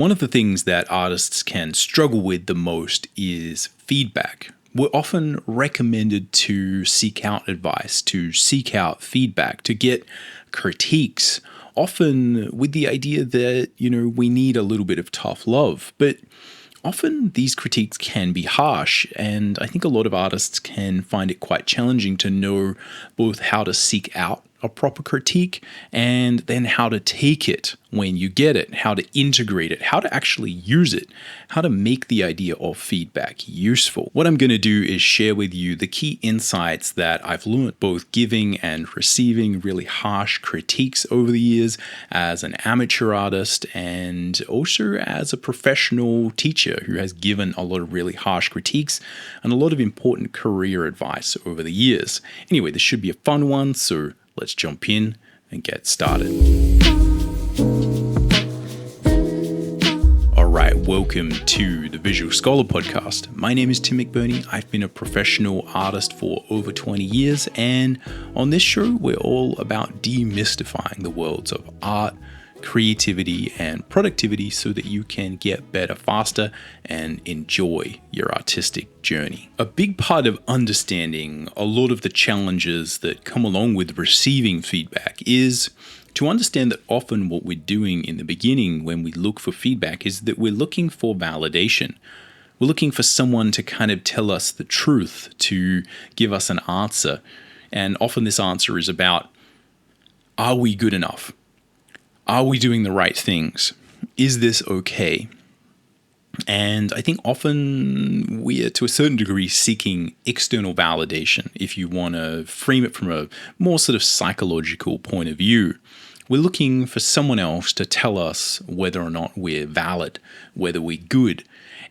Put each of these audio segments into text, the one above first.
One of the things that artists can struggle with the most is feedback. We're often recommended to seek out advice, to seek out feedback, to get critiques, often with the idea that, we need a little bit of tough love. But often these critiques can be harsh, and I think a lot of artists can find it quite challenging to know both how to seek out a proper critique and then how to take it when you get it, how to integrate it, how to actually use it, how to make the idea of feedback useful. What I'm going to do is share with you the key insights that I've learned both giving and receiving really harsh critiques over the years as an amateur artist and also as a professional teacher who has given a lot of really harsh critiques and a lot of important career advice over the years. Anyway, this should be a fun one, so let's jump in and get started. All right, welcome to the Visual Scholar Podcast. My name is Tim Mcburnie. I've been a professional artist for over 20 years, and on this show, we're all about demystifying the worlds of art, creativity, and productivity so that you can get better faster and enjoy your artistic journey. A big part of understanding a lot of the challenges that come along with receiving feedback is to understand that often what we're doing in the beginning when we look for feedback is that we're looking for validation. We're looking for someone to kind of tell us the truth, to give us an answer. And often this answer is about, are we good enough? Are we doing the right things? Is this okay? And I think often we are to a certain degree seeking external validation. If you want to frame it from a more sort of psychological point of view, we're looking for someone else to tell us whether or not we're valid, whether we're good.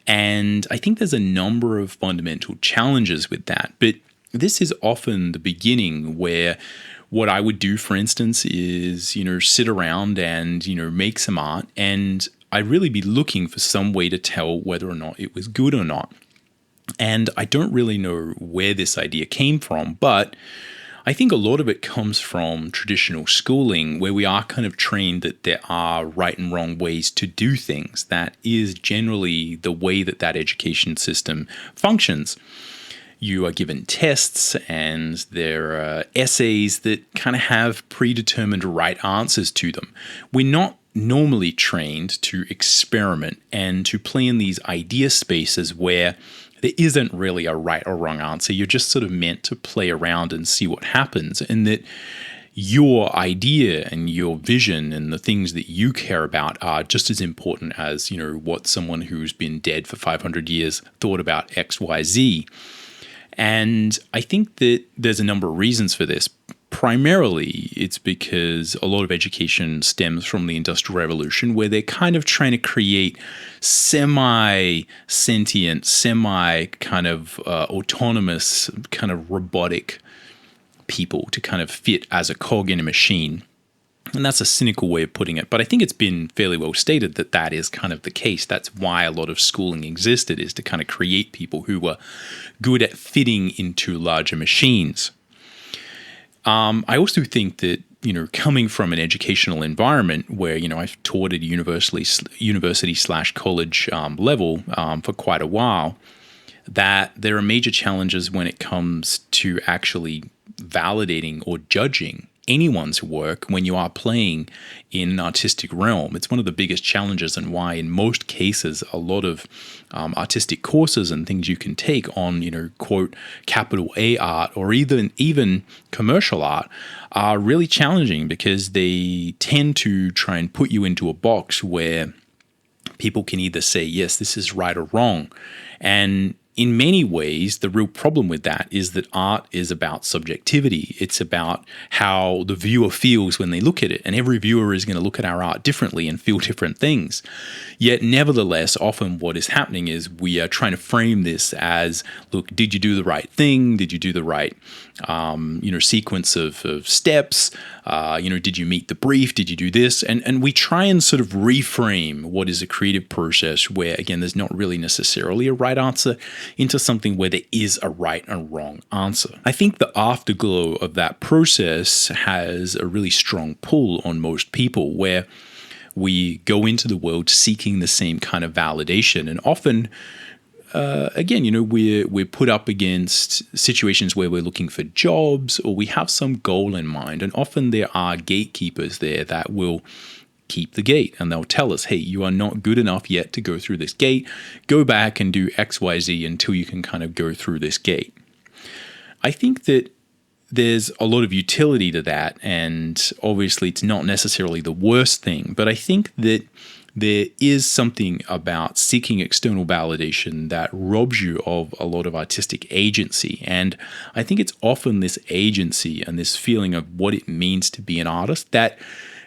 And I think there's a number of fundamental challenges with that. But this is often the beginning where what I would do, for instance, is, sit around and, make some art, and I'd really be looking for some way to tell whether or not it was good or not. And I don't really know where this idea came from, but I think a lot of it comes from traditional schooling, where we are kind of trained that there are right and wrong ways to do things. That is generally the way that education system functions. You are given tests and there are essays that kind of have predetermined right answers to them. We're not normally trained to experiment and to play in these idea spaces where there isn't really a right or wrong answer. You're just sort of meant to play around and see what happens, and that your idea and your vision and the things that you care about are just as important as, what someone who's been dead for 500 years thought about X, Y, Z. And I think that there's a number of reasons for this. Primarily, it's because a lot of education stems from the Industrial Revolution, where they're kind of trying to create semi-sentient, semi-kind of autonomous, kind of robotic people to kind of fit as a cog in a machine. And that's a cynical way of putting it, but I think it's been fairly well stated that that is kind of the case. That's why a lot of schooling existed, is to kind of create people who were good at fitting into larger machines. I also think that, coming from an educational environment where, I've taught at a university/college level for quite a while, that there are major challenges when it comes to actually validating or judging anyone's work when you are playing in an artistic realm. It's one of the biggest challenges, and why in most cases a lot of artistic courses and things you can take on, quote, capital A art or even commercial art are really challenging, because they tend to try and put you into a box where people can either say, yes, this is right or wrong. And in many ways, the real problem with that is that art is about subjectivity. It's about how the viewer feels when they look at it. And every viewer is going to look at our art differently and feel different things. Yet, nevertheless, often what is happening is we are trying to frame this as, look, did you do the right thing? Did you do the right sequence of steps? Did you meet the brief? Did you do this? And we try and sort of reframe what is a creative process where, again, there's not really necessarily a right answer, into something where there is a right and wrong answer. I think the afterglow of that process has a really strong pull on most people, where we go into the world seeking the same kind of validation. And often, again, we're put up against situations where we're looking for jobs or we have some goal in mind. And often there are gatekeepers there that will keep the gate, and they'll tell us, hey, you are not good enough yet to go through this gate. Go back and do XYZ until you can kind of go through this gate. I think that there's a lot of utility to that, and obviously it's not necessarily the worst thing, but I think that there is something about seeking external validation that robs you of a lot of artistic agency. And I think it's often this agency and this feeling of what it means to be an artist that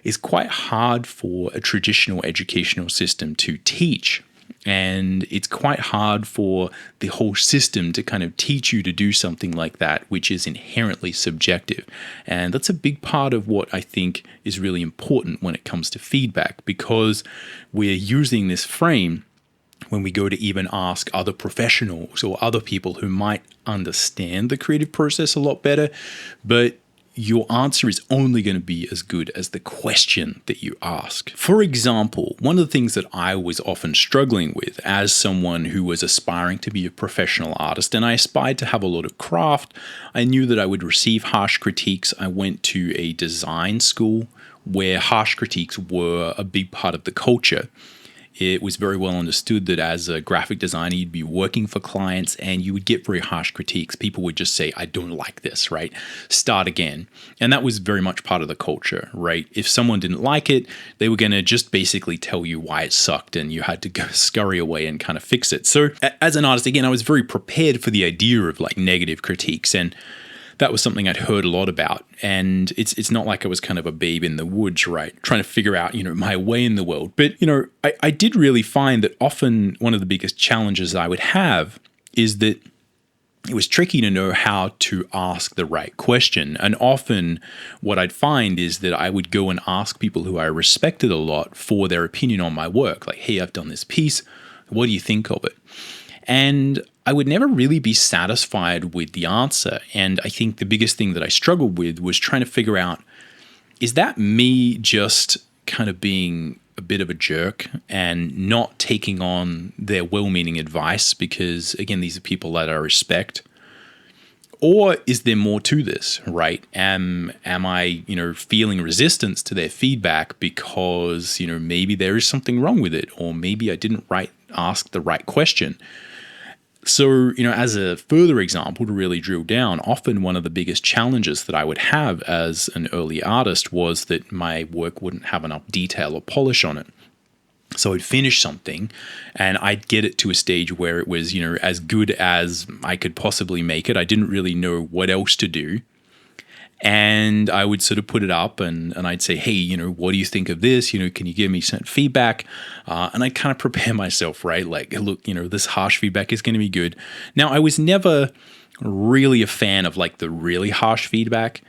is quite hard for a traditional educational system to teach. And it's quite hard for the whole system to kind of teach you to do something like that, which is inherently subjective. And that's a big part of what I think is really important when it comes to feedback, because we're using this frame when we go to even ask other professionals or other people who might understand the creative process a lot better, but your answer is only going to be as good as the question that you ask. For example, one of the things that I was often struggling with as someone who was aspiring to be a professional artist, and I aspired to have a lot of craft, I knew that I would receive harsh critiques. I went to a design school where harsh critiques were a big part of the culture. It was very well understood that as a graphic designer, you'd be working for clients and you would get very harsh critiques. People would just say, I don't like this, right? Start again. And that was very much part of the culture, right? If someone didn't like it, they were going to just basically tell you why it sucked and you had to go scurry away and kind of fix it. So as an artist, again, I was very prepared for the idea of like negative critiques, and that was something I'd heard a lot about. And it's not like I was kind of a babe in the woods, right? Trying to figure out, my way in the world. But, I did really find that often one of the biggest challenges I would have is that it was tricky to know how to ask the right question. And often what I'd find is that I would go and ask people who I respected a lot for their opinion on my work. Like, hey, I've done this piece. What do you think of it? And I would never really be satisfied with the answer. And I think the biggest thing that I struggled with was trying to figure out, is that me just kind of being a bit of a jerk and not taking on their well-meaning advice because, again, these are people that I respect? Or is there more to this, right? Am I, feeling resistance to their feedback because, maybe there is something wrong with it, or maybe I didn't ask the right question? So, as a further example to really drill down, often one of the biggest challenges that I would have as an early artist was that my work wouldn't have enough detail or polish on it. So I'd finish something and I'd get it to a stage where it was, as good as I could possibly make it. I didn't really know what else to do. And I would sort of put it up and I'd say, hey, what do you think of this? Can you give me some feedback? And I kind of prepare myself, right? Like, look, this harsh feedback is going to be good. Now, I was never really a fan of like the really harsh feedback.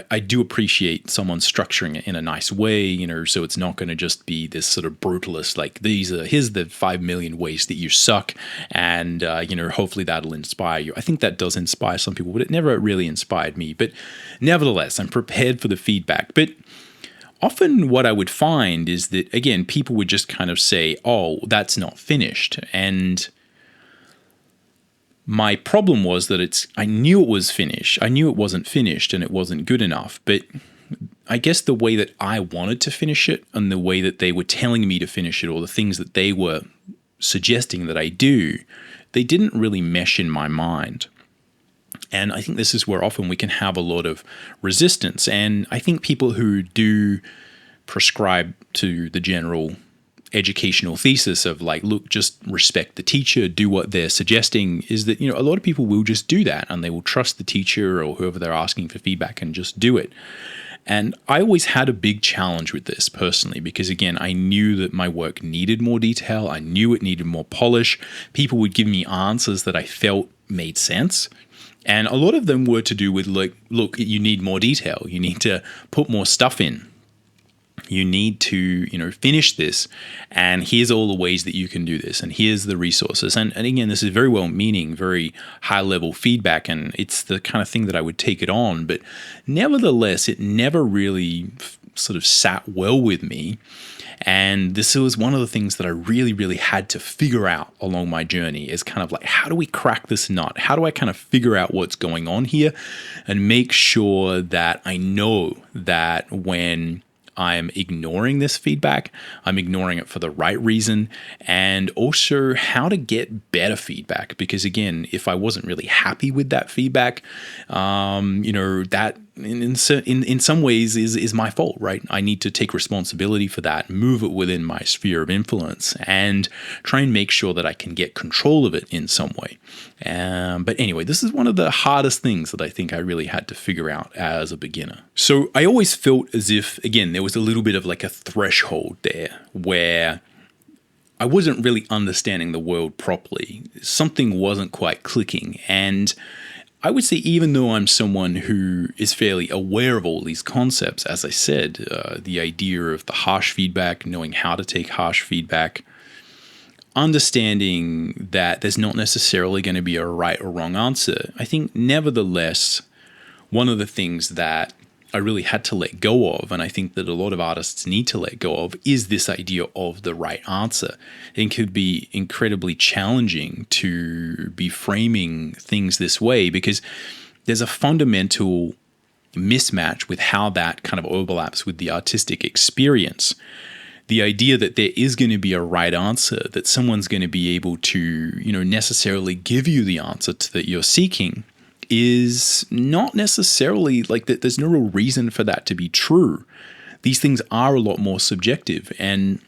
I do appreciate someone structuring it in a nice way, so it's not going to just be this sort of brutalist, like here's the 5 million ways that you suck, and hopefully that'll inspire you. I think that does inspire some people, but it never really inspired me. But nevertheless, I'm prepared for the feedback. But often what I would find is that, again, people would just kind of say, oh, that's not finished. And my problem was that I knew it was finished. I knew it wasn't finished and it wasn't good enough. But I guess the way that I wanted to finish it and the way that they were telling me to finish it, or the things that they were suggesting that I do, they didn't really mesh in my mind. And I think this is where often we can have a lot of resistance. And I think people who do prescribe to the general educational thesis of like, look, just respect the teacher, do what they're suggesting, is that, a lot of people will just do that and they will trust the teacher or whoever they're asking for feedback and just do it. And I always had a big challenge with this personally, because again, I knew that my work needed more detail. I knew it needed more polish. People would give me answers that I felt made sense. And a lot of them were to do with like, look, you need more detail. You need to put more stuff in. You need to, finish this, and here's all the ways that you can do this, and here's the resources. And again, this is very well-meaning, very high-level feedback, and it's the kind of thing that I would take it on. But nevertheless, it never really sort of sat well with me. And this was one of the things that I really, really had to figure out along my journey is kind of like, how do we crack this nut? How do I kind of figure out what's going on here and make sure that I know that when I'm ignoring this feedback, I'm ignoring it for the right reason, and also how to get better feedback. Because again, if I wasn't really happy with that feedback, that in some ways is my fault, right? I need to take responsibility for that, move it within my sphere of influence, and try and make sure that I can get control of it in some way. But anyway, this is one of the hardest things that I think I really had to figure out as a beginner. So I always felt as if, again, there was a little bit of like a threshold there where I wasn't really understanding the world properly. Something wasn't quite clicking. And I would say, even though I'm someone who is fairly aware of all these concepts, as I said, the idea of the harsh feedback, knowing how to take harsh feedback, understanding that there's not necessarily going to be a right or wrong answer, I think nevertheless, one of the things that I really had to let go of, and I think that a lot of artists need to let go of, is this idea of the right answer. It could be incredibly challenging to be framing things this way because there's a fundamental mismatch with how that kind of overlaps with the artistic experience. The idea that there is going to be a right answer, that someone's going to be able to, necessarily give you the answer that you're seeking, is not necessarily like that. There's no real reason for that to be true. These things are a lot more subjective. And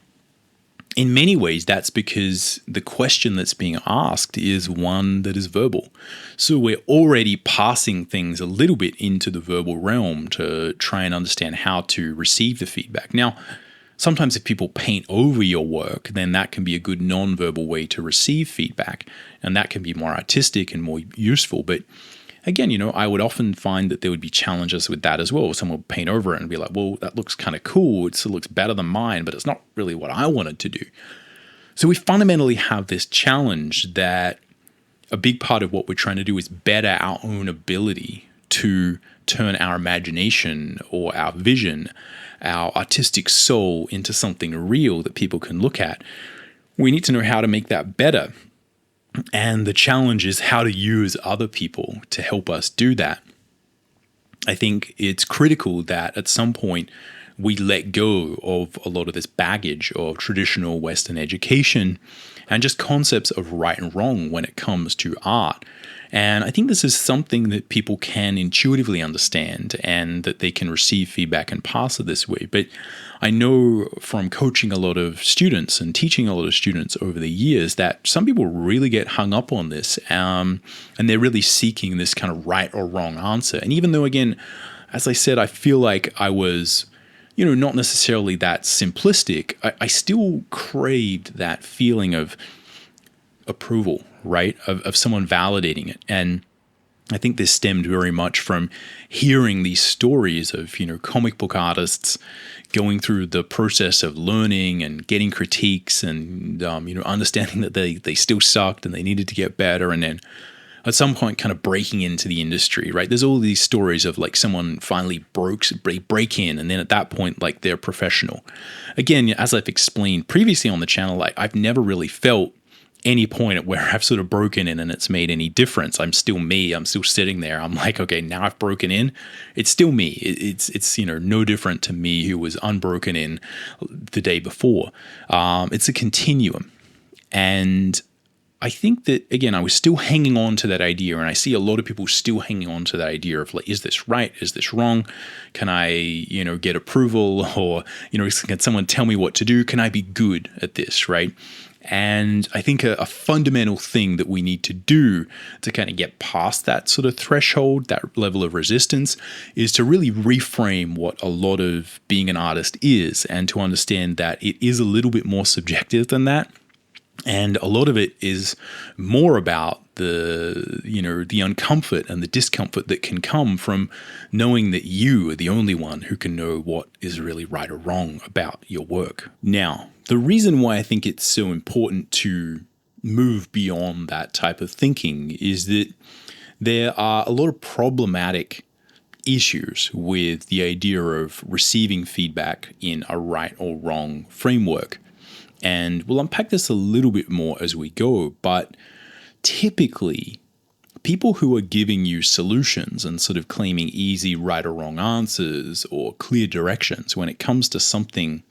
in many ways, that's because the question that's being asked is one that is verbal. So we're already passing things a little bit into the verbal realm to try and understand how to receive the feedback. Now, sometimes if people paint over your work, then that can be a good non-verbal way to receive feedback. And that can be more artistic and more useful. But again, I would often find that there would be challenges with that as well. Someone would paint over it and be like, well, that looks kind of cool. It looks better than mine, but it's not really what I wanted to do. So we fundamentally have this challenge that a big part of what we're trying to do is better our own ability to turn our imagination or our vision, our artistic soul into something real that people can look at. We need to know how to make that better. And the challenge is how to use other people to help us do that. I think it's critical that at some point we let go of a lot of this baggage of traditional Western education and just concepts of right and wrong when it comes to art. And I think this is something that people can intuitively understand and that they can receive feedback and pass it this way. But I know from coaching a lot of students and teaching a lot of students over the years that some people really get hung up on this and they're really seeking this kind of right or wrong answer. And even though, again, as I said, I feel like I was not necessarily that simplistic, I still craved that feeling of approval, right? Of someone validating it. And I think this stemmed very much from hearing these stories of, comic book artists going through the process of learning and getting critiques and, understanding that they still sucked and they needed to get better. And then at some point kind of breaking into the industry, right? There's all these stories of like someone finally break in, and then at that point, like they're professional. Again, as I've explained previously on the channel, like I've never really felt any point at where I've sort of broken in and it's made any difference. I'm still me. I'm still sitting there. I'm like, okay, now I've broken in. It's still me. It's no different to me who was unbroken in the day before. It's a continuum. And I think that, again, I was still hanging on to that idea, and I see a lot of people still hanging on to that idea of like, is this right? Is this wrong? Can I, get approval? Or, can someone tell me what to do? Can I be good at this, right? And I think a fundamental thing that we need to do to kind of get past that sort of threshold, that level of resistance, is to really reframe what a lot of being an artist is, and to understand that it is a little bit more subjective than that. And a lot of it is more about the uncomfort and the discomfort that can come from knowing that you are the only one who can know what is really right or wrong about your work. Now, the reason why I think it's so important to move beyond that type of thinking is that there are a lot of problematic issues with the idea of receiving feedback in a right or wrong framework. And we'll unpack this a little bit more as we go, but typically people who are giving you solutions and sort of claiming easy right or wrong answers or clear directions when it comes to something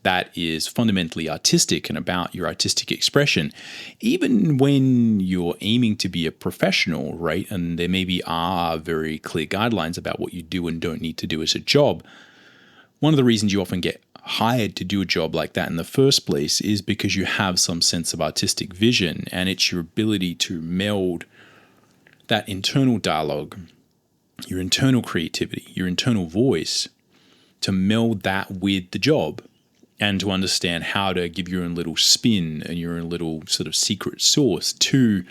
that is fundamentally artistic and about your artistic expression, even when you're aiming to be a professional, right? And there maybe are very clear guidelines about what you do and don't need to do as a job. One of the reasons you often get hired to do a job like that in the first place is because you have some sense of artistic vision, and it's your ability to meld that internal dialogue, your internal creativity, your internal voice, to meld that with the job and to understand how to give your own little spin and your own little sort of secret sauce to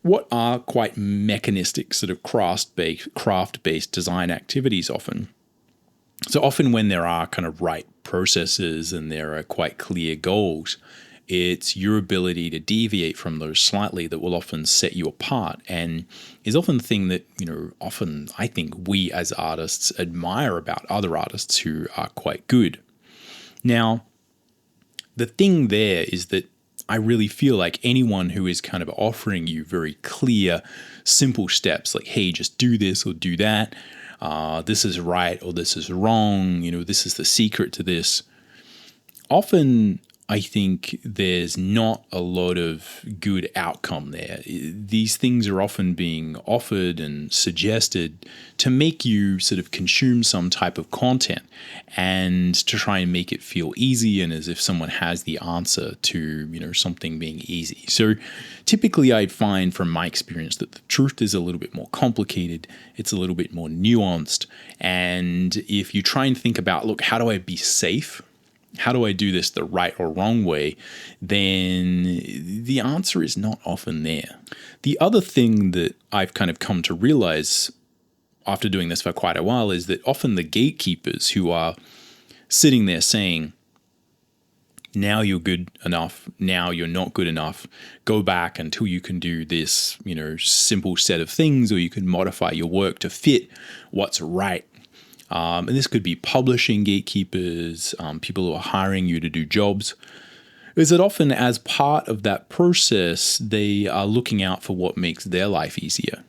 what are quite mechanistic sort of craft-based design activities often. So often when there are kind of right processes and there are quite clear goals, it's your ability to deviate from those slightly that will often set you apart, and is often the thing that, often I think we as artists admire about other artists who are quite good. Now, the thing there is that I really feel like anyone who is kind of offering you very clear, simple steps, like, hey, just do this or do that, this is right or this is wrong, this is the secret to this. Often I think there's not a lot of good outcome there. These things are often being offered and suggested to make you sort of consume some type of content and to try and make it feel easy and as if someone has the answer to, something being easy. So typically I'd find from my experience that the truth is a little bit more complicated. It's a little bit more nuanced. And if you try and think about, look, how do I be safe? How do I do this the right or wrong way? Then the answer is not often there. The other thing that I've kind of come to realize after doing this for quite a while is that often the gatekeepers who are sitting there saying, now you're good enough, now you're not good enough, go back until you can do this, simple set of things, or you can modify your work to fit what's right. And this could be publishing gatekeepers, people who are hiring you to do jobs, is that often as part of that process, they are looking out for what makes their life easier.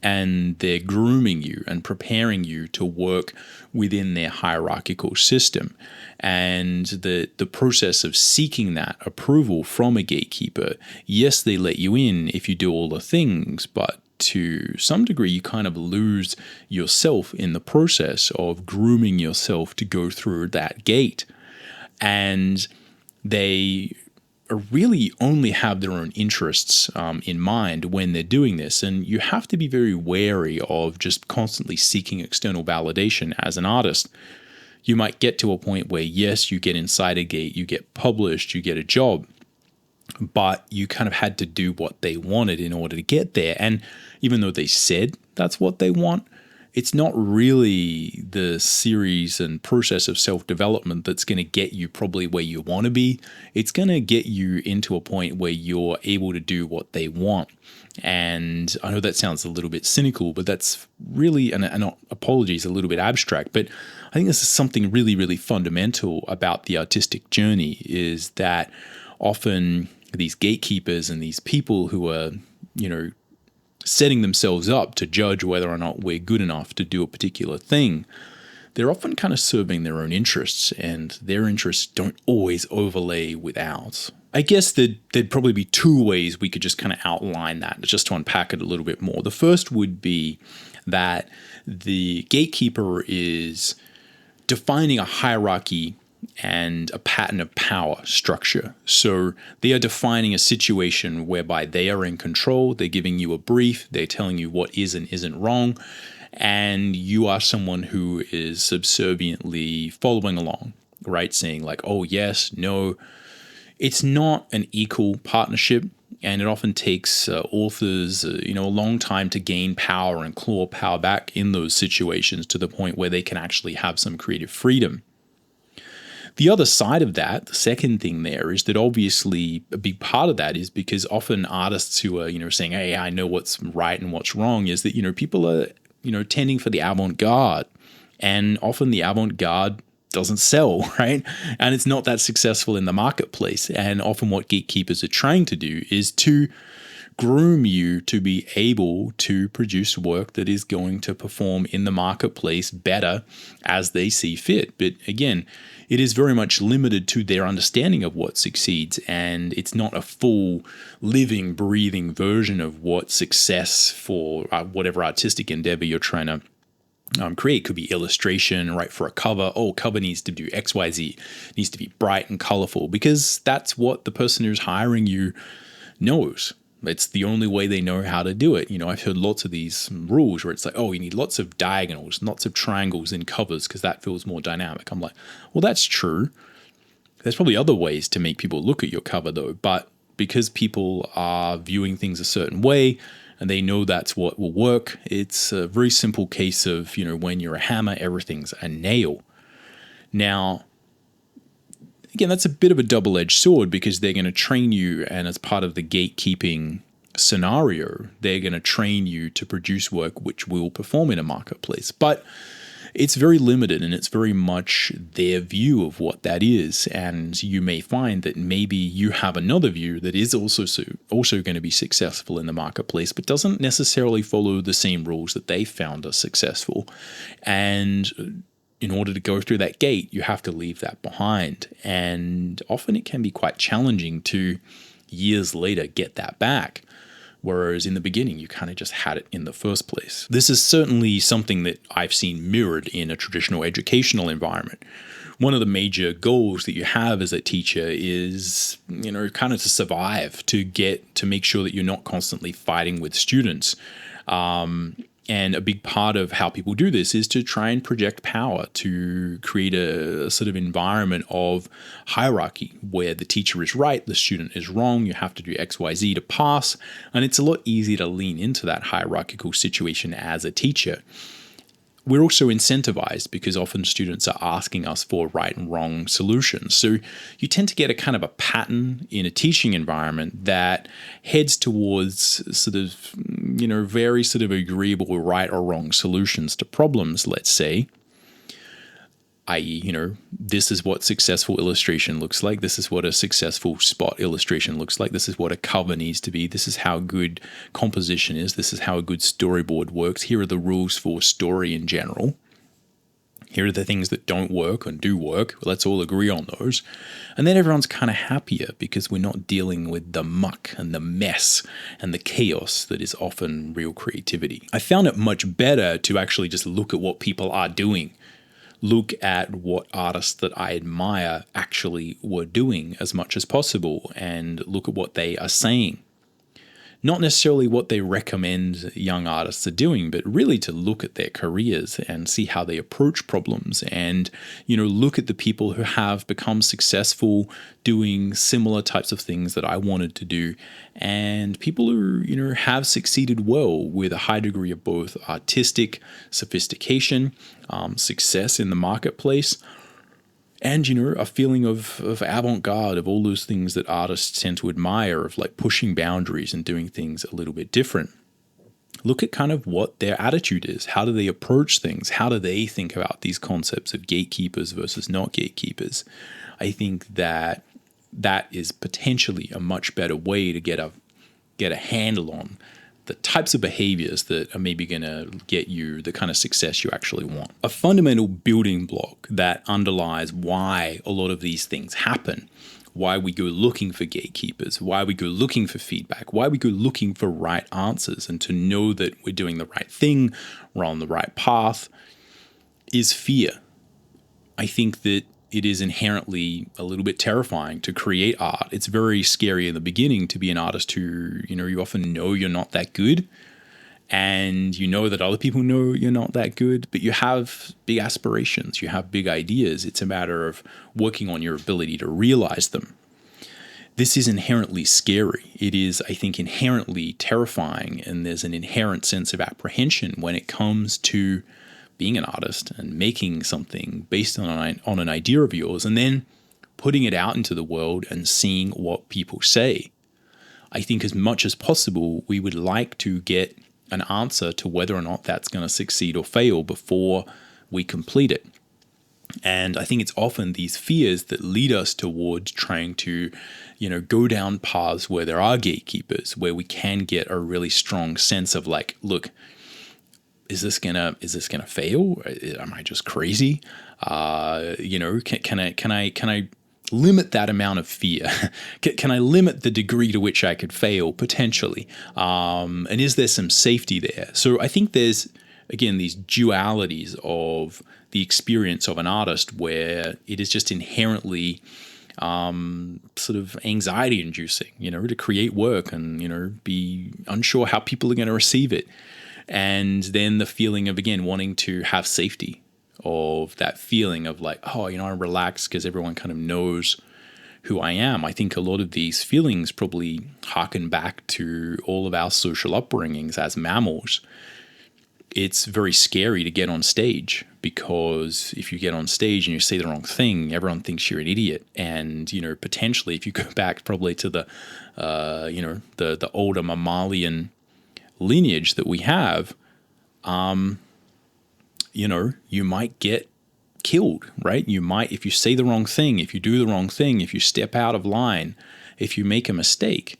And they're grooming you and preparing you to work within their hierarchical system. And the process of seeking that approval from a gatekeeper, yes, they let you in if you do all the things, but to some degree, you kind of lose yourself in the process of grooming yourself to go through that gate. And they really only have their own interests in mind when they're doing this. And you have to be very wary of just constantly seeking external validation as an artist. You might get to a point where, yes, you get inside a gate, you get published, you get a job, but you kind of had to do what they wanted in order to get there. And even though they said that's what they want, it's not really the series and process of self-development that's going to get you probably where you want to be. It's going to get you into a point where you're able to do what they want. And I know that sounds a little bit cynical, but that's really, and apologies, a little bit abstract, but I think this is something really, really fundamental about the artistic journey, is that often these gatekeepers and these people who are, setting themselves up to judge whether or not we're good enough to do a particular thing, they're often kind of serving their own interests, and their interests don't always overlay with ours. I guess there'd probably be two ways we could just kind of outline that, just to unpack it a little bit more. The first would be that the gatekeeper is defining a hierarchy and a pattern of power structure. So they are defining a situation whereby they are in control, they're giving you a brief, they're telling you what is and isn't wrong, and you are someone who is subserviently following along, right? Saying like, oh, yes, no. It's not an equal partnership, and it often takes authors, a long time to gain power and claw power back in those situations to the point where they can actually have some creative freedom. The other side of that, the second thing there, is that obviously a big part of that is because often artists who are, saying, hey, I know what's right and what's wrong, is that, people are tending for the avant-garde. And often the avant-garde doesn't sell, right? And it's not that successful in the marketplace. And often what gatekeepers are trying to do is to groom you to be able to produce work that is going to perform in the marketplace better as they see fit. But again, it is very much limited to their understanding of what succeeds, and it's not a full living, breathing version of what success for whatever artistic endeavor you're trying to create. Could be illustration, right? For a cover, cover needs to do XYZ, it needs to be bright and colorful, because that's what the person who's hiring you knows. It's the only way they know how to do it. I've heard lots of these rules where it's like, you need lots of diagonals, lots of triangles in covers because that feels more dynamic. I'm like, well, that's true. There's probably other ways to make people look at your cover though. But because people are viewing things a certain way and they know that's what will work, it's a very simple case of, when you're a hammer, everything's a nail. Now, again, that's a bit of a double-edged sword because they're going to train you, and as part of the gatekeeping scenario, they're going to train you to produce work which will perform in a marketplace. But it's very limited, and it's very much their view of what that is. And you may find that maybe you have another view that is also going to be successful in the marketplace, but doesn't necessarily follow the same rules that they found are successful. And in order to go through that gate, you have to leave that behind. And often it can be quite challenging to years later get that back. Whereas in the beginning, you kind of just had it in the first place. This is certainly something that I've seen mirrored in a traditional educational environment. One of the major goals that you have as a teacher is, kind of to survive, to make sure that you're not constantly fighting with students. And a big part of how people do this is to try and project power, to create a sort of environment of hierarchy where the teacher is right, the student is wrong, you have to do X, Y, Z to pass. And it's a lot easier to lean into that hierarchical situation as a teacher. We're also incentivized because often students are asking us for right and wrong solutions. So you tend to get a kind of a pattern in a teaching environment that heads towards sort of, very sort of agreeable right or wrong solutions to problems, let's say. i.e., this is what successful illustration looks like. This is what a successful spot illustration looks like. This is what a cover needs to be. This is how good composition is. This is how a good storyboard works. Here are the rules for story in general. Here are the things that don't work and do work. Let's all agree on those. And then everyone's kind of happier because we're not dealing with the muck and the mess and the chaos that is often real creativity. I found it much better to actually just look at what people are doing. Look at what artists that I admire actually were doing as much as possible and look at what they are saying. Not necessarily what they recommend young artists are doing, but really to look at their careers and see how they approach problems and, look at the people who have become successful doing similar types of things that I wanted to do, and people who, have succeeded well with a high degree of both artistic sophistication, success in the marketplace, and, a feeling of avant-garde, of all those things that artists tend to admire, of like pushing boundaries and doing things a little bit different. Look at kind of what their attitude is. How do they approach things? How do they think about these concepts of gatekeepers versus not gatekeepers? I think that is potentially a much better way to get a handle on the types of behaviors that are maybe going to get you the kind of success you actually want. A fundamental building block that underlies why a lot of these things happen, why we go looking for gatekeepers, why we go looking for feedback, why we go looking for right answers, and to know that we're doing the right thing, we're on the right path, is fear. I think that it is inherently a little bit terrifying to create art. It's very scary in the beginning to be an artist who, you often know you're not that good, and you know that other people know you're not that good, but you have big aspirations, you have big ideas. It's a matter of working on your ability to realize them. This is inherently scary. It is, I think, inherently terrifying, and there's an inherent sense of apprehension when it comes to being an artist and making something based on an idea of yours and then putting it out into the world and seeing what people say. I think as much as possible, we would like to get an answer to whether or not that's going to succeed or fail before we complete it. And I think it's often these fears that lead us towards trying to, go down paths where there are gatekeepers, where we can get a really strong sense of like, look, is this gonna fail? Am I just crazy? Can I limit that amount of fear? Can I limit the degree to which I could fail potentially? And is there some safety there? So I think there's, again, these dualities of the experience of an artist where it is just inherently sort of anxiety inducing, to create work and, be unsure how people are going to receive it. And then the feeling of, again, wanting to have safety, of that feeling of like, I'm relaxed because everyone kind of knows who I am. I think a lot of these feelings probably harken back to all of our social upbringings as mammals. It's very scary to get on stage because if you get on stage and you say the wrong thing, everyone thinks you're an idiot. And, potentially if you go back probably to the older mammalian lineage that we have, you might get killed, right? You might, if you say the wrong thing, if you do the wrong thing, if you step out of line, if you make a mistake,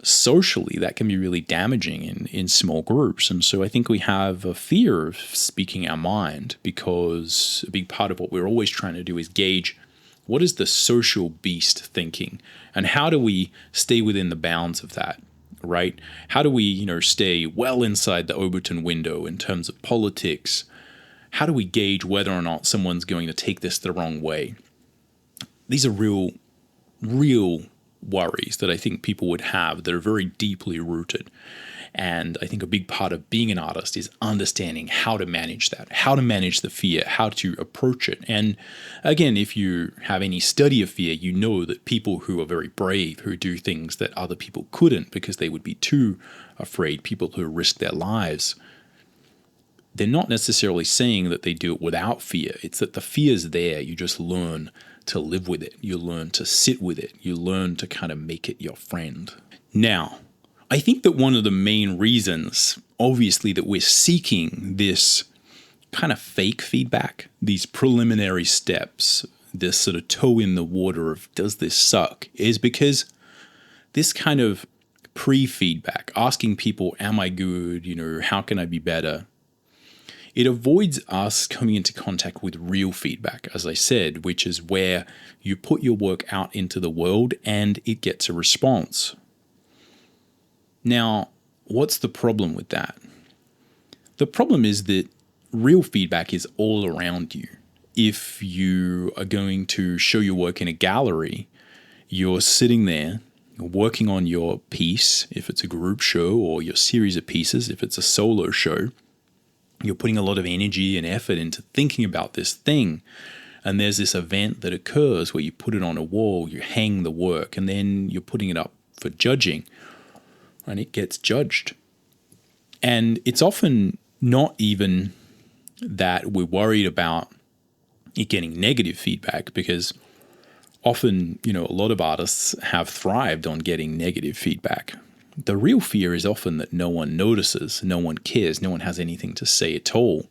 socially, that can be really damaging in small groups. And so I think we have a fear of speaking our mind because a big part of what we're always trying to do is gauge what is the social beast thinking and how do we stay within the bounds of that, right? How do we, stay well inside the Overton window in terms of politics? How do we gauge whether or not someone's going to take this the wrong way? These are real worries that I think people would have that are very deeply rooted. And I think a big part of being an artist is understanding how to manage that, how to manage the fear, how to approach it. And again, if you have any study of fear, you know that people who are very brave, who do things that other people couldn't because they would be too afraid, people who risk their lives, they're not necessarily saying that they do it without fear. It's that the fear's there. You just learn to live with it. You learn to sit with it. You learn to kind of make it your friend. Now, I think that one of the main reasons, obviously, that we're seeking this kind of fake feedback, these preliminary steps, this sort of toe in the water of does this suck, is because this kind of pre-feedback, asking people, am I good? How can I be better? It avoids us coming into contact with real feedback, as I said, which is where you put your work out into the world and it gets a response. Now, what's the problem with that? The problem is that real feedback is all around you. If you are going to show your work in a gallery, you're sitting there, you're working on your piece, if it's a group show, or your series of pieces, if it's a solo show. You're putting a lot of energy and effort into thinking about this thing. And there's this event that occurs where you put it on a wall, you hang the work, and then you're putting it up for judging. And it gets judged. And it's often not even that we're worried about it getting negative feedback, because often, a lot of artists have thrived on getting negative feedback. The real fear is often that no one notices, no one cares, no one has anything to say at all.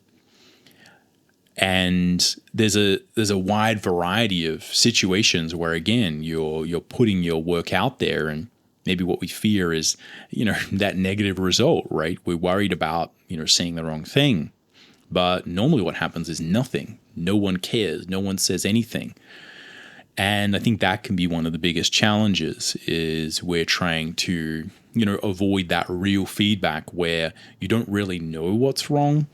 And there's a wide variety of situations where, again, you're putting your work out there, and maybe what we fear is, that negative result, right? We're worried about, saying the wrong thing. But normally what happens is nothing. No one cares. No one says anything. And I think that can be one of the biggest challenges, is we're trying to, avoid that real feedback where you don't really know what's wrong.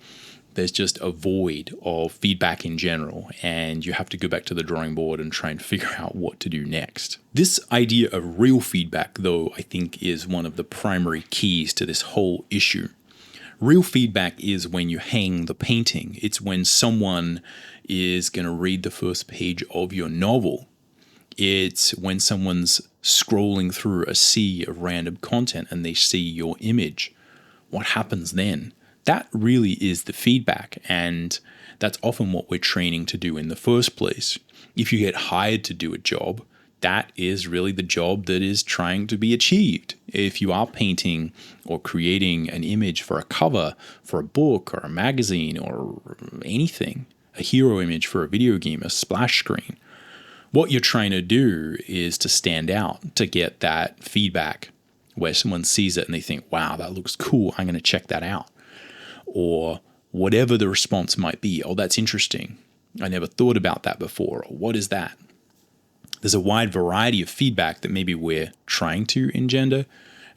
There's just a void of feedback in general, and you have to go back to the drawing board and try and figure out what to do next. This idea of real feedback, though, I think is one of the primary keys to this whole issue. Real feedback is when you hang the painting. It's when someone is going to read the first page of your novel. It's when someone's scrolling through a sea of random content and they see your image. What happens then? That really is the feedback, and that's often what we're training to do in the first place. If you get hired to do a job, that is really the job that is trying to be achieved. If you are painting or creating an image for a cover, for a book or a magazine or anything, a hero image for a video game, a splash screen, what you're trying to do is to stand out, to get that feedback where someone sees it and they think, wow, that looks cool, I'm going to check that out. Or whatever the response might be, oh, that's interesting, I never thought about that before, or what is that? There's a wide variety of feedback that maybe we're trying to engender,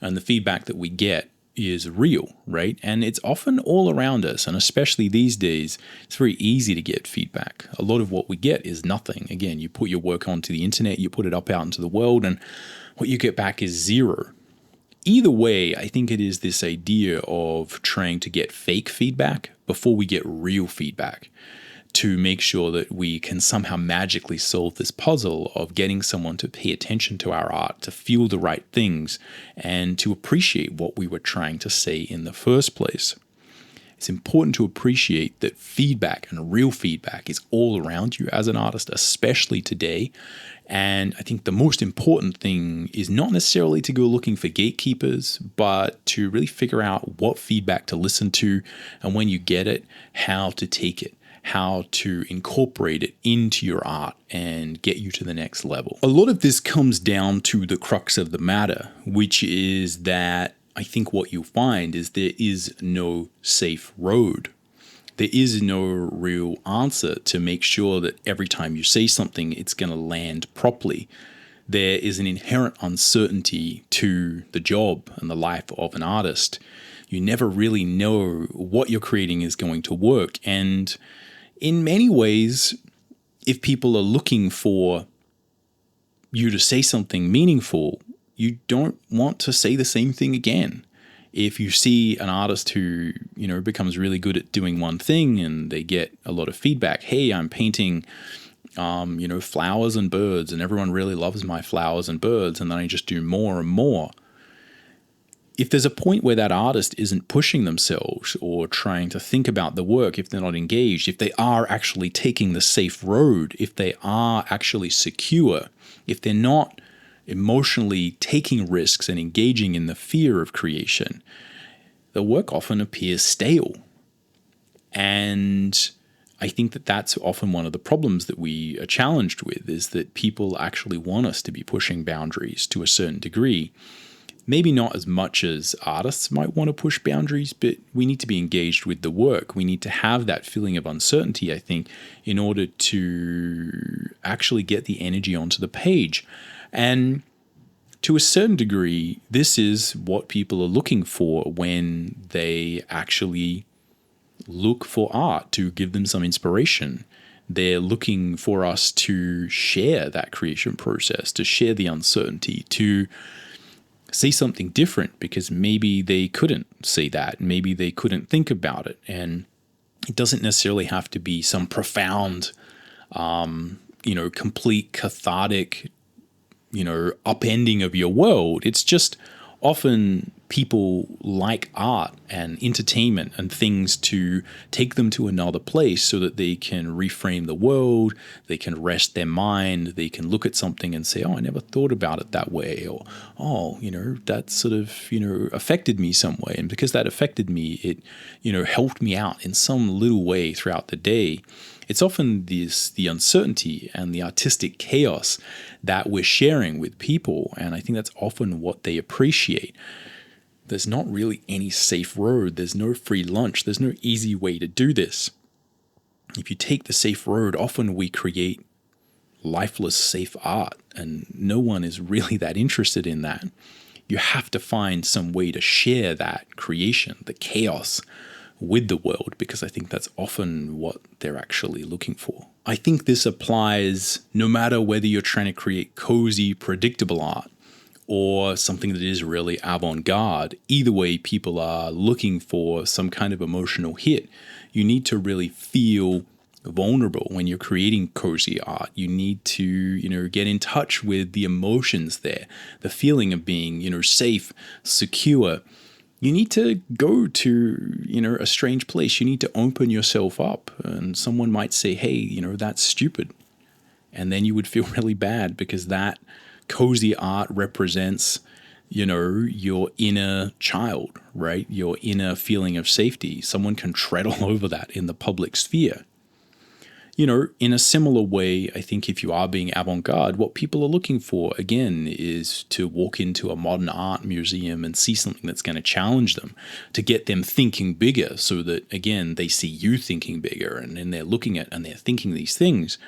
and the feedback that we get is real, right? And it's often all around us, and especially these days, it's very easy to get feedback. A lot of what we get is nothing. Again, you put your work onto the internet, you put it up out into the world, and what you get back is zero. Either way, I think it is this idea of trying to get fake feedback before we get real feedback, to make sure that we can somehow magically solve this puzzle of getting someone to pay attention to our art, to feel the right things, and to appreciate what we were trying to say in the first place. It's important to appreciate that feedback and real feedback is all around you as an artist, especially today. And I think the most important thing is not necessarily to go looking for gatekeepers, but to really figure out what feedback to listen to, and when you get it, how to take it, how to incorporate it into your art and get you to the next level. A lot of this comes down to the crux of the matter, which is that I think what you'll find is there is no safe road. There is no real answer to make sure that every time you say something, it's going to land properly. There is an inherent uncertainty to the job and the life of an artist. You never really know what you're creating is going to work. And in many ways, if people are looking for you to say something meaningful, you don't want to say the same thing again. If you see an artist who, becomes really good at doing one thing and they get a lot of feedback, hey, I'm painting, flowers and birds, and everyone really loves my flowers and birds, and then I just do more and more. If there's a point where that artist isn't pushing themselves or trying to think about the work, if they're not engaged, if they are actually taking the safe road, if they are actually secure, if they're not emotionally taking risks and engaging in the fear of creation, the work often appears stale. And I think that that's often one of the problems that we are challenged with, is that people actually want us to be pushing boundaries to a certain degree. Maybe not as much as artists might want to push boundaries, but we need to be engaged with the work. We need to have that feeling of uncertainty, I think, in order to actually get the energy onto the page. And to a certain degree, this is what people are looking for when they actually look for art to give them some inspiration. They're looking for us to share that creation process, to share the uncertainty, to see something different, because maybe they couldn't see that. Maybe they couldn't think about it. And it doesn't necessarily have to be some profound, complete cathartic, upending of your world. It's just often people like art and entertainment and things to take them to another place so that they can reframe the world, they can rest their mind, they can look at something and say, oh, I never thought about it that way, or, oh, that sort of, affected me some way. And because that affected me, it, helped me out in some little way throughout the day. It's often the uncertainty and the artistic chaos that we're sharing with people, and I think that's often what they appreciate. There's not really any safe road. There's no free lunch. There's no easy way to do this. If you take the safe road, often we create lifeless, safe art, and no one is really that interested in that. You have to find some way to share that creation, the chaos, with the world, because I think that's often what they're actually looking for. I think this applies no matter whether you're trying to create cozy, predictable art or something that is really avant-garde. Either way, people are looking for some kind of emotional hit. You need to really feel vulnerable when you're creating cozy art. You need to, get in touch with the emotions there, the feeling of being, safe, secure. You need to go to, a strange place. You need to open yourself up. And someone might say, hey, that's stupid. And then you would feel really bad because that cozy art represents, your inner child, right? Your inner feeling of safety. Someone can tread all over that in the public sphere. In a similar way, I think if you are being avant-garde, what people are looking for, again, is to walk into a modern art museum and see something that's going to challenge them, to get them thinking bigger so that, again, they see you thinking bigger and then they're looking at and they're thinking these things.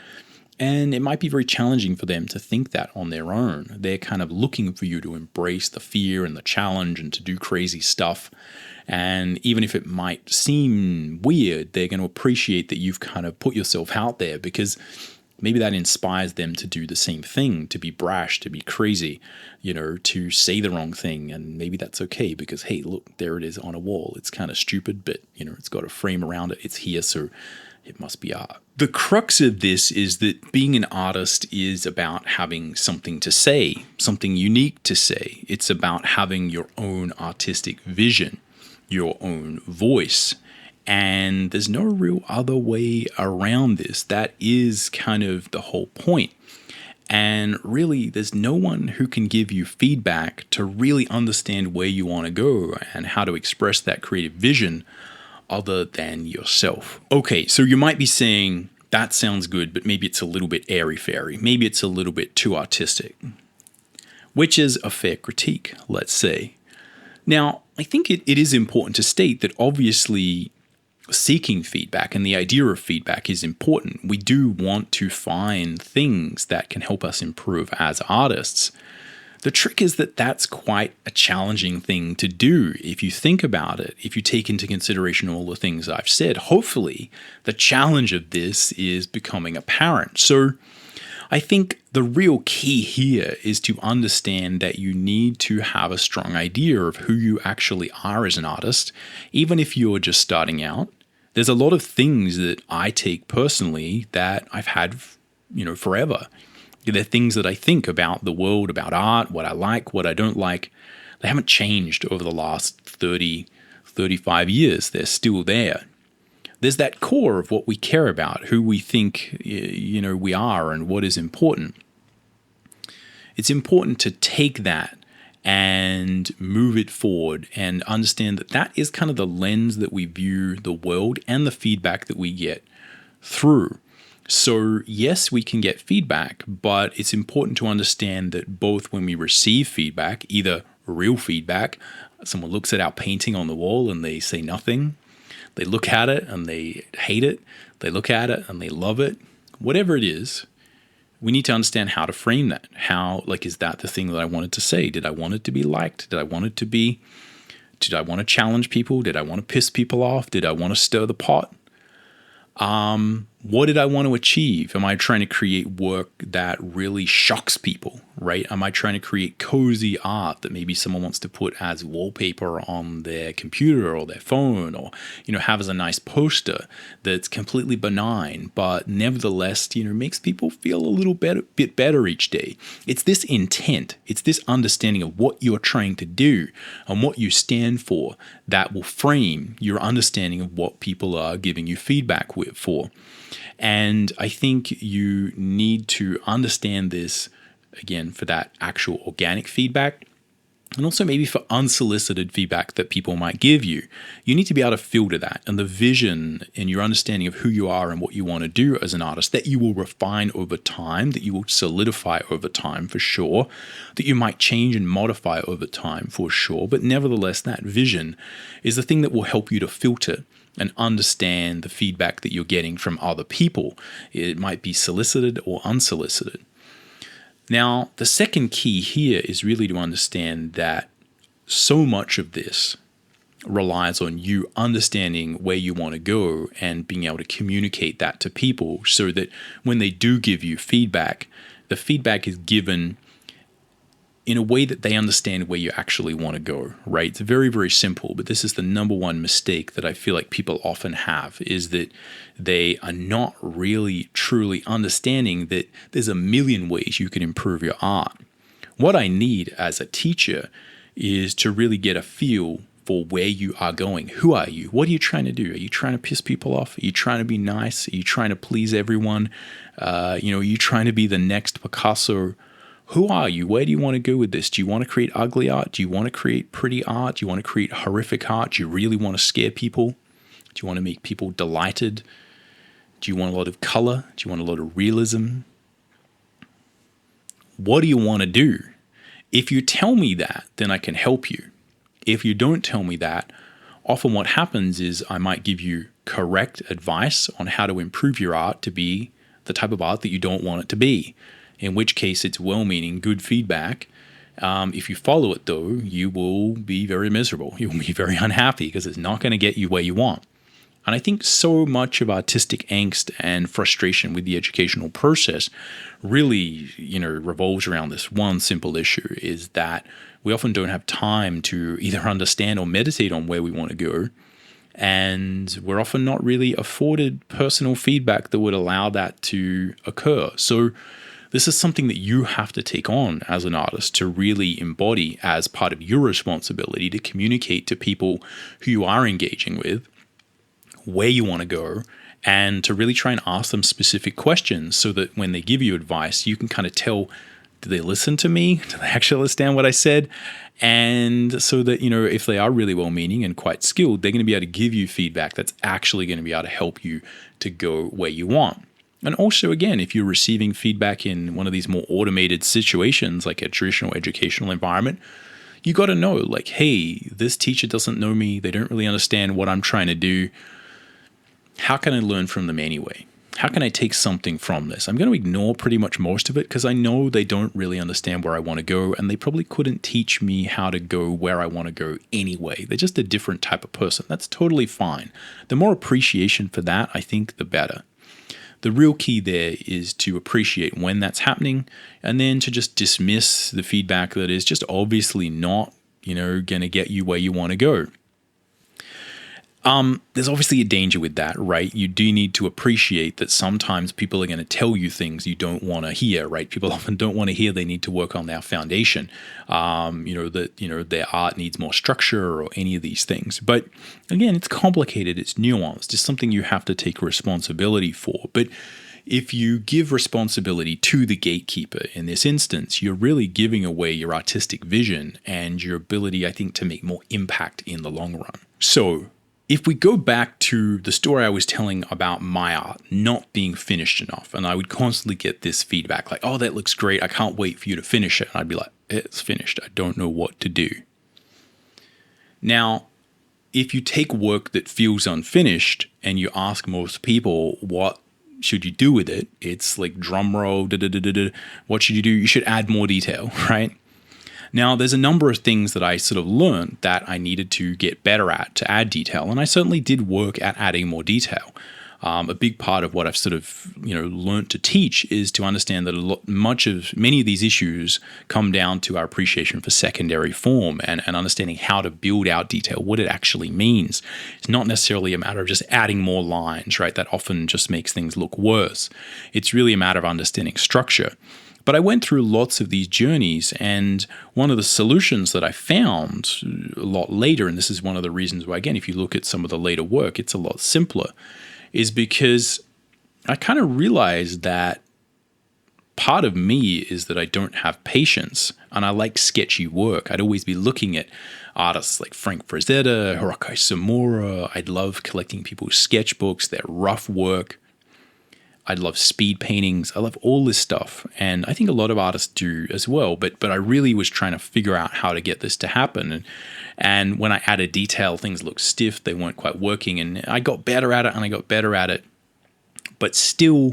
And it might be very challenging for them to think that on their own. They're kind of looking for you to embrace the fear and the challenge and to do crazy stuff. And even if it might seem weird, they're going to appreciate that you've kind of put yourself out there because maybe that inspires them to do the same thing, to be brash, to be crazy, to say the wrong thing. And maybe that's okay because, hey, look, there it is on a wall. It's kind of stupid, but, it's got a frame around it. It's here, so it must be art. The crux of this is that being an artist is about having something to say, something unique to say. It's about having your own artistic vision, your own voice. And there's no real other way around this. That is kind of the whole point. And really, there's no one who can give you feedback to really understand where you want to go and how to express that creative vision other than yourself. Okay, so you might be saying, that sounds good, but maybe it's a little bit airy-fairy. Maybe it's a little bit too artistic, which is a fair critique, let's say. Now, I think it is important to state that obviously seeking feedback and the idea of feedback is important. We do want to find things that can help us improve as artists. The trick is that that's quite a challenging thing to do if you think about it. If you take into consideration all the things I've said, hopefully the challenge of this is becoming apparent. So I think the real key here is to understand that you need to have a strong idea of who you actually are as an artist, even if you're just starting out. There's a lot of things that I take personally that I've had, forever. They're things that I think about the world, about art, what I like, what I don't like. They haven't changed over the last 30, 35 years. They're still there. There's that core of what we care about, who we think, we are and what is important. It's important to take that and move it forward and understand that that is kind of the lens that we view the world and the feedback that we get through. So yes, we can get feedback, but it's important to understand that both when we receive feedback, either real feedback, someone looks at our painting on the wall and they say nothing, they look at it and they hate it, they look at it and they love it, whatever it is, we need to understand how to frame that. Is that the thing that I wanted to say? Did I want it to be liked? Did I want to challenge people? Did I want to piss people off? Did I want to stir the pot? What did I want to achieve? Am I trying to create work that really shocks people, right? Am I trying to create cozy art that maybe someone wants to put as wallpaper on their computer or their phone, or, have as a nice poster that's completely benign, but nevertheless, makes people feel a little bit better each day? It's this intent, it's this understanding of what you're trying to do and what you stand for that will frame your understanding of what people are giving you feedback for. And I think you need to understand this, again, for that actual organic feedback, and also maybe for unsolicited feedback that people might give you. You need to be able to filter that, and the vision and your understanding of who you are and what you want to do as an artist, that you will refine over time, that you will solidify over time for sure, that you might change and modify over time for sure. But nevertheless, that vision is the thing that will help you to filter and understand the feedback that you're getting from other people. It might be solicited or unsolicited. Now, the second key here is really to understand that so much of this relies on you understanding where you want to go and being able to communicate that to people so that when they do give you feedback, the feedback is given in a way that they understand where you actually want to go, right? It's very, very simple, but this is the number one mistake that I feel like people often have, is that they are not really truly understanding that there's a million ways you can improve your art. What I need as a teacher is to really get a feel for where you are going. Who are you? What are you trying to do? Are you trying to piss people off? Are you trying to be nice? Are you trying to please everyone? Are you trying to be the next Picasso? Who are you? Where do you want to go with this? Do you want to create ugly art? Do you want to create pretty art? Do you want to create horrific art? Do you really want to scare people? Do you want to make people delighted? Do you want a lot of color? Do you want a lot of realism? What do you want to do? If you tell me that, then I can help you. If you don't tell me that, often what happens is I might give you correct advice on how to improve your art to be the type of art that you don't want it to be, in which case it's well-meaning, good feedback. If you follow it, though, you will be very miserable. You'll be very unhappy because it's not going to get you where you want. And I think so much of artistic angst and frustration with the educational process really, revolves around this one simple issue, is that we often don't have time to either understand or meditate on where we want to go. And we're often not really afforded personal feedback that would allow that to occur. So this is something that you have to take on as an artist to really embody as part of your responsibility to communicate to people who you are engaging with where you want to go, and to really try and ask them specific questions so that when they give you advice, you can kind of tell, do they listen to me? Do they actually understand what I said? And so that, if they are really well-meaning and quite skilled, they're going to be able to give you feedback that's actually going to be able to help you to go where you want. And also, again, if you're receiving feedback in one of these more automated situations, like a traditional educational environment, you got to know, like, hey, this teacher doesn't know me. They don't really understand what I'm trying to do. How can I learn from them anyway? How can I take something from this? I'm going to ignore pretty much most of it because I know they don't really understand where I want to go, and they probably couldn't teach me how to go where I want to go anyway. They're just a different type of person. That's totally fine. The more appreciation for that, I think, the better. The real key there is to appreciate when that's happening, and then to just dismiss the feedback that is just obviously not, going to get you where you want to go. There's obviously a danger with that, right? You do need to appreciate that sometimes people are going to tell you things you don't want to hear, right? People often don't want to hear they need to work on their foundation, that their art needs more structure or any of these things. But again, it's complicated, it's nuanced, it's something you have to take responsibility for. But if you give responsibility to the gatekeeper in this instance, you're really giving away your artistic vision and your ability, I think, to make more impact in the long run. So if we go back to the story I was telling about my art not being finished enough, and I would constantly get this feedback like, oh, that looks great, I can't wait for you to finish it. And I'd be like, it's finished, I don't know what to do. Now, if you take work that feels unfinished and you ask most people, what should you do with it? It's like drum roll, what should you do? You should add more detail, right? Now, there's a number of things that I sort of learned that I needed to get better at to add detail, and I certainly did work at adding more detail. A big part of what I've sort of learned to teach is to understand that many of these issues come down to our appreciation for secondary form and understanding how to build out detail, what it actually means. It's not necessarily a matter of just adding more lines, right? That often just makes things look worse. It's really a matter of understanding structure. But I went through lots of these journeys, and one of the solutions that I found a lot later, and this is one of the reasons why, again, if you look at some of the later work, it's a lot simpler, is because I kind of realized that part of me is that I don't have patience, and I like sketchy work. I'd always be looking at artists like Frank Frazetta, Hiroki Samura. I'd love collecting people's sketchbooks, their rough work. I love speed paintings. I love all this stuff. And I think a lot of artists do as well. But I really was trying to figure out how to get this to happen. And when I added detail, things looked stiff. They weren't quite working. And I got better at it. But still,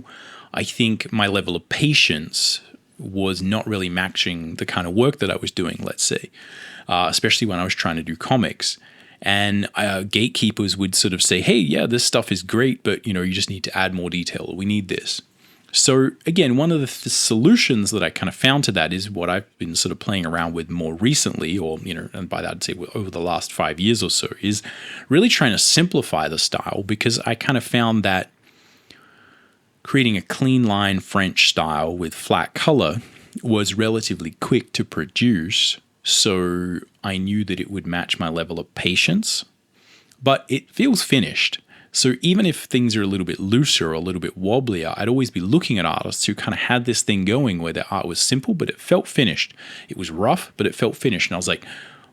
I think my level of patience was not really matching the kind of work that I was doing, let's say, especially when I was trying to do comics. And gatekeepers would sort of say, hey, yeah, this stuff is great, but you just need to add more detail. We need this. So again, one of the solutions that I kind of found to that is what I've been sort of playing around with more recently, or, and by that I'd say over the last 5 years or so, is really trying to simplify the style, because I kind of found that creating a clean line French style with flat color was relatively quick to produce. So I knew that it would match my level of patience, but it feels finished. So even if things are a little bit looser or a little bit wobblier, I'd always be looking at artists who kind of had this thing going where their art was simple, but it felt finished. It was rough, but it felt finished. And I was like,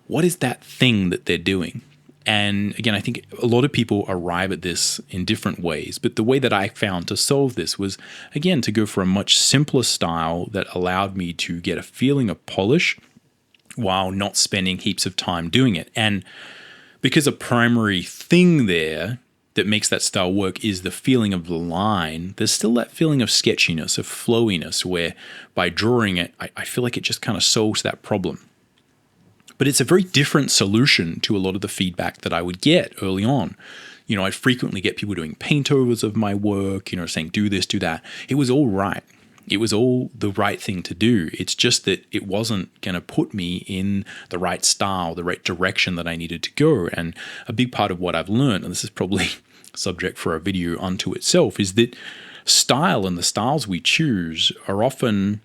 what is that thing that they're doing? And again, I think a lot of people arrive at this in different ways, but the way that I found to solve this was, again, to go for a much simpler style that allowed me to get a feeling of polish while not spending heaps of time doing it. And because a primary thing there that makes that style work is the feeling of the line, there's still that feeling of sketchiness, of flowiness, where by drawing it, I feel like it just kind of solves that problem. But it's a very different solution to a lot of the feedback that I would get early on. You know, I'd frequently get people doing paintovers of my work, you know, saying, do this, do that. It was all right. It was all the right thing to do. It's just that it wasn't going to put me in the right style, the right direction that I needed to go. And a big part of what I've learned, and this is probably subject for a video unto itself, is that style and the styles we choose are often,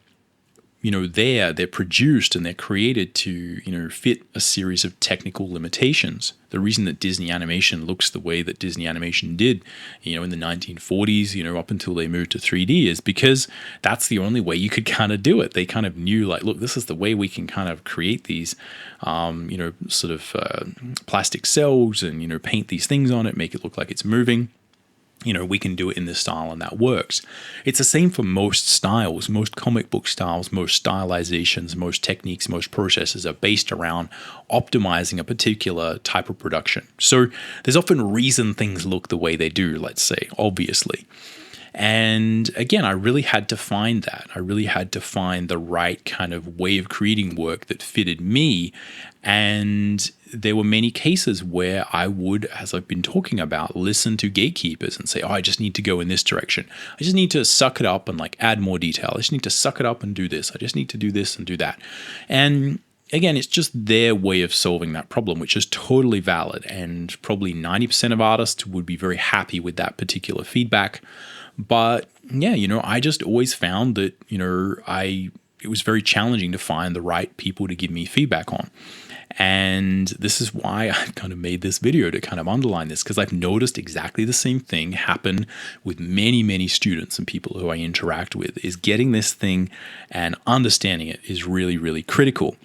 you know, they're produced and they're created to, you know, fit a series of technical limitations. The reason that Disney animation looks the way that Disney animation did, you know, in the 1940s, you know, up until they moved to 3D is because that's the only way you could kind of do it. They kind of knew, like, look, this is the way we can kind of create these, you know, sort of plastic cells and, you know, paint these things on it, make it look like it's moving. You know, we can do it in this style and that works. It's the same for most styles. Most comic book styles, most stylizations, most techniques, most processes are based around optimizing a particular type of production. So there's often a reason things look the way they do, let's say, obviously. And again, I really had to find that. I really had to find the right kind of way of creating work that fitted me. And there were many cases where I would, as I've been talking about, listen to gatekeepers and say, oh, I just need to go in this direction. I just need to suck it up and like add more detail. I just need to suck it up and do this. I just need to do this and do that. And again, it's just their way of solving that problem, which is totally valid. And probably 90% of artists would be very happy with that particular feedback. But yeah, you know, I just always found that, you know, it was very challenging to find the right people to give me feedback on. And this is why I've kind of made this video to kind of underline this, because I've noticed exactly the same thing happen with many, many students and people who I interact with, is getting this thing and understanding it is really, really critical.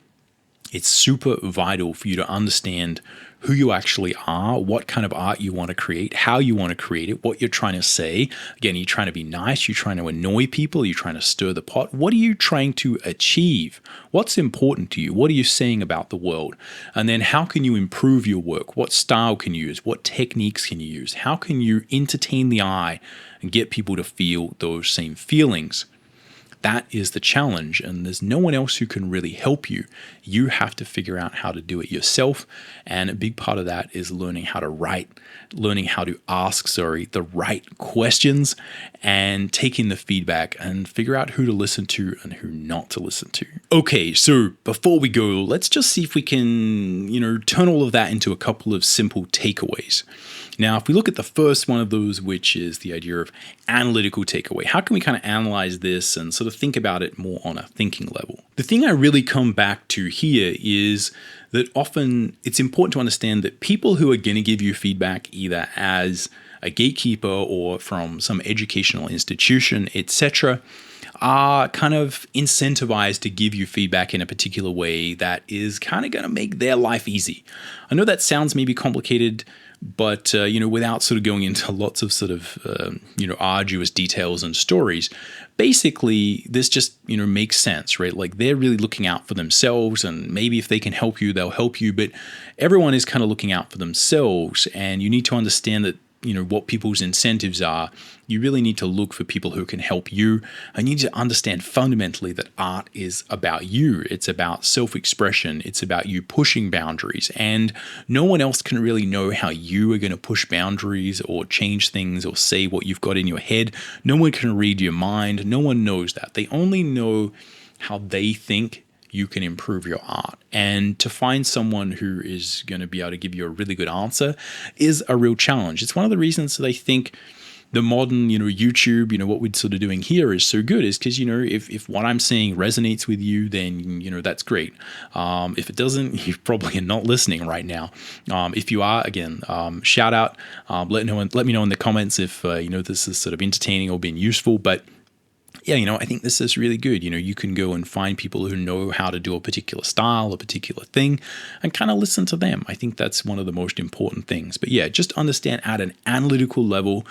It's super vital for you to understand who you actually are, what kind of art you want to create, how you want to create it, what you're trying to say. Again, are you trying to be nice? You're trying to annoy people? Are you trying to stir the pot? What are you trying to achieve? What's important to you? What are you saying about the world? And then how can you improve your work? What style can you use? What techniques can you use? How can you entertain the eye and get people to feel those same feelings? That is the challenge, and there's no one else who can really help you. You have to figure out how to do it yourself, and a big part of that is learning how to write, learning how to ask, the right questions, and taking the feedback and figure out who to listen to and who not to listen to. Okay, so before we go, let's just see if we can, you know, turn all of that into a couple of simple takeaways. Now, if we look at the first one of those, which is the idea of analytical takeaway, how can we kind of analyze this and sort of think about it more on a thinking level? The thing I really come back to here is that often it's important to understand that people who are going to give you feedback either as a gatekeeper or from some educational institution, etc., are kind of incentivized to give you feedback in a particular way that is kind of going to make their life easy. I know that sounds maybe complicated, but, you know, without sort of going into lots of sort of, you know, arduous details and stories, basically this just, you know, makes sense, right? Like they're really looking out for themselves, and maybe if they can help you, they'll help you. But everyone is kind of looking out for themselves, and you need to understand that, you know, what people's incentives are. You really need to look for people who can help you. And you need to understand fundamentally that art is about you. It's about self-expression. It's about you pushing boundaries. And no one else can really know how you are going to push boundaries or change things or say what you've got in your head. No one can read your mind. No one knows that. They only know how they think you can improve your art. And to find someone who is going to be able to give you a really good answer is a real challenge. It's one of the reasons that I think the modern, YouTube, what we're sort of doing here is so good is because, if what I'm saying resonates with you, then, that's great. If it doesn't, you probably are not listening right now. If you are, again, shout out, let me know in the comments if, this is sort of entertaining or been useful. But yeah, I think this is really good. You can go and find people who know how to do a particular style, a particular thing, and kind of listen to them. I think that's one of the most important things. But yeah, just understand at an analytical level,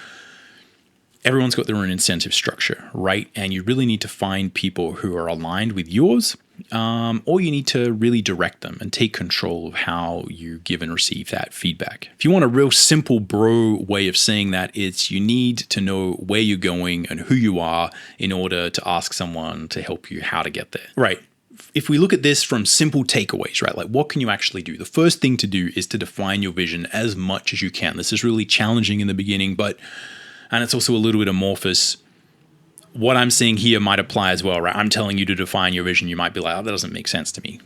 everyone's got their own incentive structure, right? And you really need to find people who are aligned with yours, or you need to really direct them and take control of how you give and receive that feedback. If you want a real simple bro way of saying that, it's you need to know where you're going and who you are in order to ask someone to help you how to get there. Right. If we look at this from simple takeaways, right, like what can you actually do? The first thing to do is to define your vision as much as you can. This is really challenging in the beginning, and it's also a little bit amorphous. What I'm saying here might apply as well, right? I'm telling you to define your vision. You might be like, oh, that doesn't make sense to me.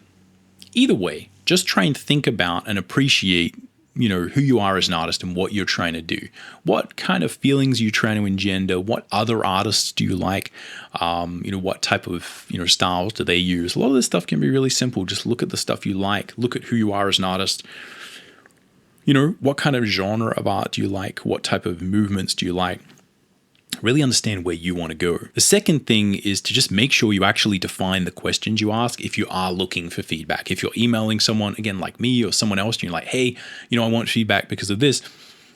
Either way, just try and think about and appreciate, who you are as an artist and what you're trying to do. What kind of feelings are you trying to engender? What other artists do you like? What type of, styles do they use? A lot of this stuff can be really simple. Just look at the stuff you like. Look at who you are as an artist. What kind of genre of art do you like? What type of movements do you like? Really understand where you want to go. The second thing is to just make sure you actually define the questions you ask if you are looking for feedback. If you're emailing someone, again, like me or someone else, and you're like, hey, I want feedback because of this.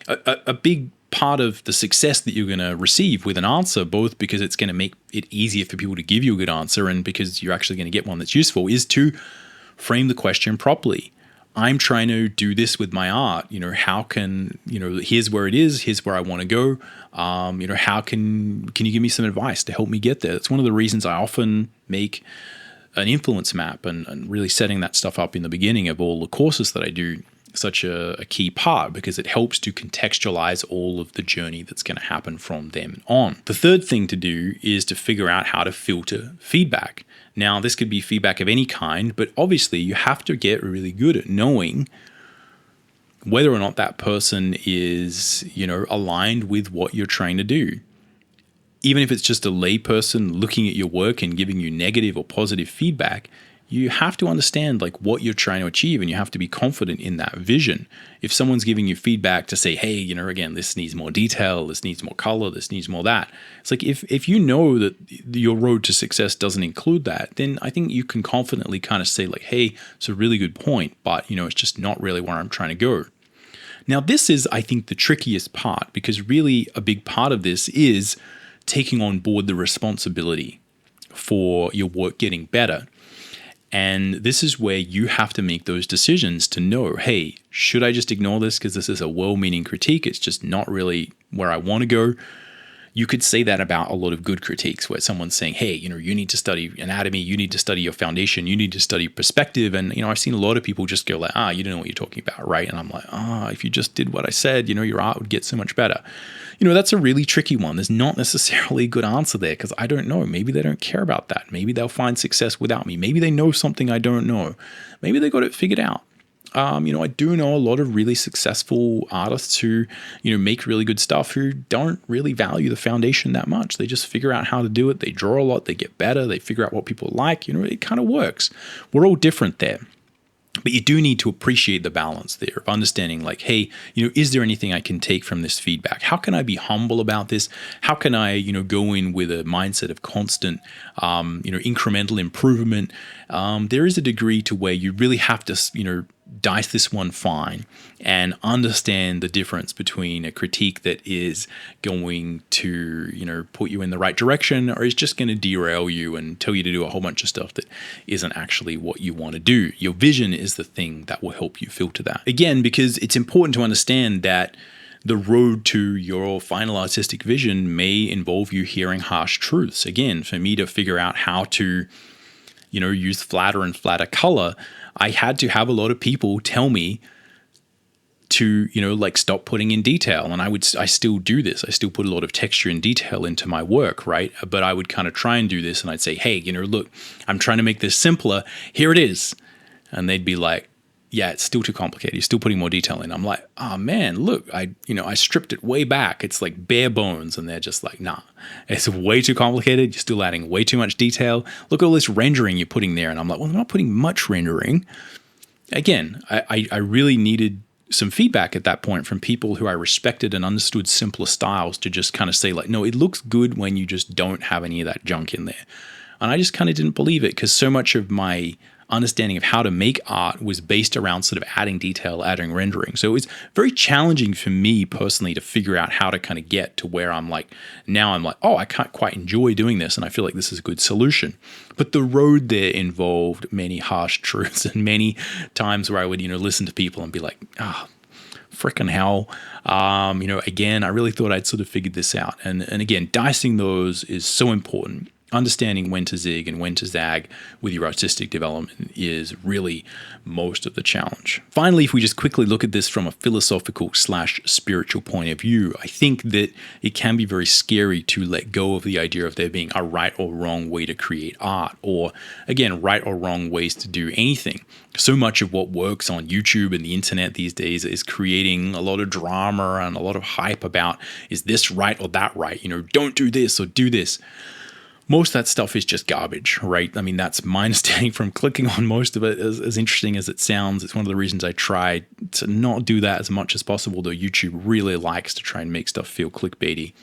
A big part of the success that you're going to receive with an answer, both because it's going to make it easier for people to give you a good answer and because you're actually going to get one that's useful, is to frame the question properly. I'm trying to do this with my art. How can, here's where it is, here's where I want to go. How can you give me some advice to help me get there? That's one of the reasons I often make an influence map and really setting that stuff up in the beginning of all the courses that I do such a key part, because it helps to contextualize all of the journey that's going to happen from then on. The third thing to do is to figure out how to filter feedback. Now, this could be feedback of any kind, but obviously you have to get really good at knowing whether or not that person is, aligned with what you're trying to do. Even if it's just a layperson looking at your work and giving you negative or positive feedback, you have to understand what you're trying to achieve, and you have to be confident in that vision. If someone's giving you feedback to say, hey, again, this needs more detail, this needs more color, this needs more that. It's like if you know that your road to success doesn't include that, then I think you can confidently kind of say hey, it's a really good point, but it's just not really where I'm trying to go. Now, this is, I think, the trickiest part, because really a big part of this is taking on board the responsibility for your work getting better. And this is where you have to make those decisions to know, hey, should I just ignore this because this is a well-meaning critique? It's just not really where I want to go. You could say that about a lot of good critiques where someone's saying, hey, you need to study anatomy, you need to study your foundation, you need to study perspective. And, I've seen a lot of people just go like, you don't know what you're talking about, right? And I'm like, if you just did what I said, your art would get so much better. That's a really tricky one. There's not necessarily a good answer there because I don't know. Maybe they don't care about that. Maybe they'll find success without me. Maybe they know something I don't know. Maybe they got it figured out. I do know a lot of really successful artists who, make really good stuff who don't really value the foundation that much. They just figure out how to do it. They draw a lot. They get better. They figure out what people like. It kind of works. We're all different there. But you do need to appreciate the balance there of understanding hey, is there anything I can take from this feedback? How can I be humble about this? How can I, go in with a mindset of constant, incremental improvement? There is a degree to where you really have to, dice this one fine and understand the difference between a critique that is going to, put you in the right direction or is just going to derail you and tell you to do a whole bunch of stuff that isn't actually what you want to do. Your vision is the thing that will help you filter that. Again, because it's important to understand that the road to your final artistic vision may involve you hearing harsh truths. Again, for me to figure out how to use flatter and flatter color, I had to have a lot of people tell me to, stop putting in detail. And I still do this. I still put a lot of texture and detail into my work, right? But I would kind of try and do this and I'd say, hey, look, I'm trying to make this simpler. Here it is. And they'd be like, yeah, it's still too complicated. You're still putting more detail in. I'm like, oh man, look, I stripped it way back. It's like bare bones. And they're just like, nah, it's way too complicated. You're still adding way too much detail. Look at all this rendering you're putting there. And I'm like, well, I'm not putting much rendering. Again, I really needed some feedback at that point from people who I respected and understood simpler styles to just kind of say like, no, it looks good when you just don't have any of that junk in there. And I just kind of didn't believe it because so much of my understanding of how to make art was based around sort of adding detail, adding rendering. So it was very challenging for me personally to figure out how to kind of get to where I'm like, now I'm like, oh, I can't quite enjoy doing this. And I feel like this is a good solution. But the road there involved many harsh truths and many times where I would, listen to people and be like, frickin' hell. Again, I really thought I'd sort of figured this out. And again, dicing those is so important. Understanding when to zig and when to zag with your artistic development is really most of the challenge. Finally, if we just quickly look at this from a philosophical/spiritual point of view, I think that it can be very scary to let go of the idea of there being a right or wrong way to create art, or again, right or wrong ways to do anything. So much of what works on YouTube and the internet these days is creating a lot of drama and a lot of hype about, is this right or that right? Don't do this or do this. Most of that stuff is just garbage, right? I mean, that's my understanding from clicking on most of it. As interesting as it sounds, it's one of the reasons I try to not do that as much as possible, though YouTube really likes to try and make stuff feel clickbaity.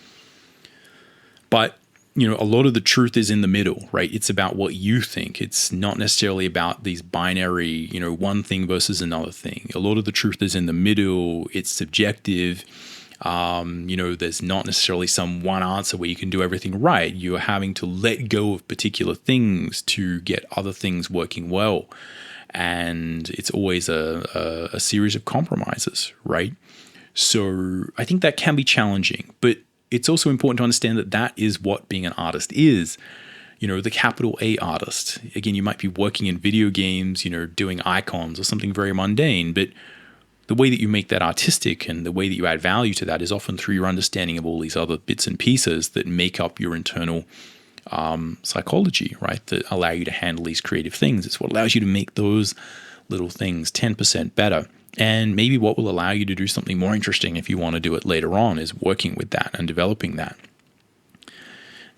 But, a lot of the truth is in the middle, right? It's about what you think. It's not necessarily about these binary, one thing versus another thing. A lot of the truth is in the middle. It's subjective. There's not necessarily some one answer where you can do everything right. You're having to let go of particular things to get other things working well. And it's always a series of compromises, right? So I think that can be challenging, but it's also important to understand that that is what being an artist is. The capital A artist. Again, you might be working in video games, doing icons or something very mundane, but the way that you make that artistic and the way that you add value to that is often through your understanding of all these other bits and pieces that make up your internal psychology, right? That allow you to handle these creative things. It's what allows you to make those little things 10% better. And maybe what will allow you to do something more interesting if you want to do it later on is working with that and developing that.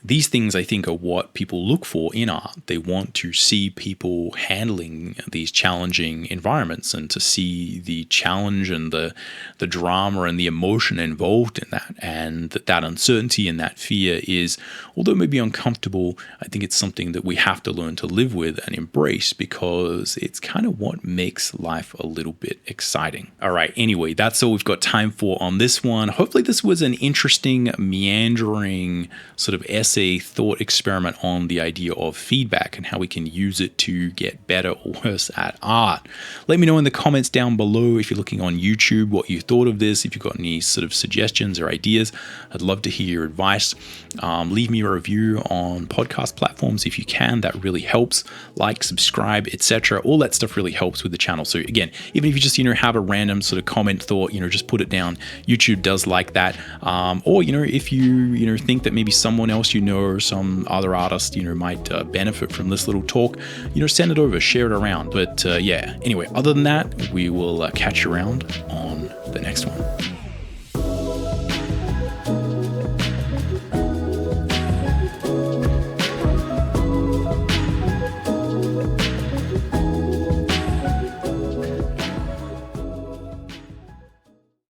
These things, I think, are what people look for in art. They want to see people handling these challenging environments and to see the challenge and the drama and the emotion involved in that. And that uncertainty and that fear is, although maybe uncomfortable, I think it's something that we have to learn to live with and embrace because it's kind of what makes life a little bit exciting. All right, anyway, that's all we've got time for on this one. Hopefully this was an interesting, meandering sort of essay thought experiment on the idea of feedback and how we can use it to get better or worse at art. Let me know in the comments down below if you're looking on YouTube what you thought of this, if you've got any sort of suggestions or ideas. I'd love to hear your advice. Leave me a review on podcast platforms if you can. That really helps. Like, subscribe, etc. All that stuff really helps with the channel. So again, even if you just have a random sort of comment thought, just put it down. YouTube does like that. Or if you think that maybe someone else or some other artist might benefit from this little talk, send it over, share it around. But anyway, other than that, we will catch you around on the next one.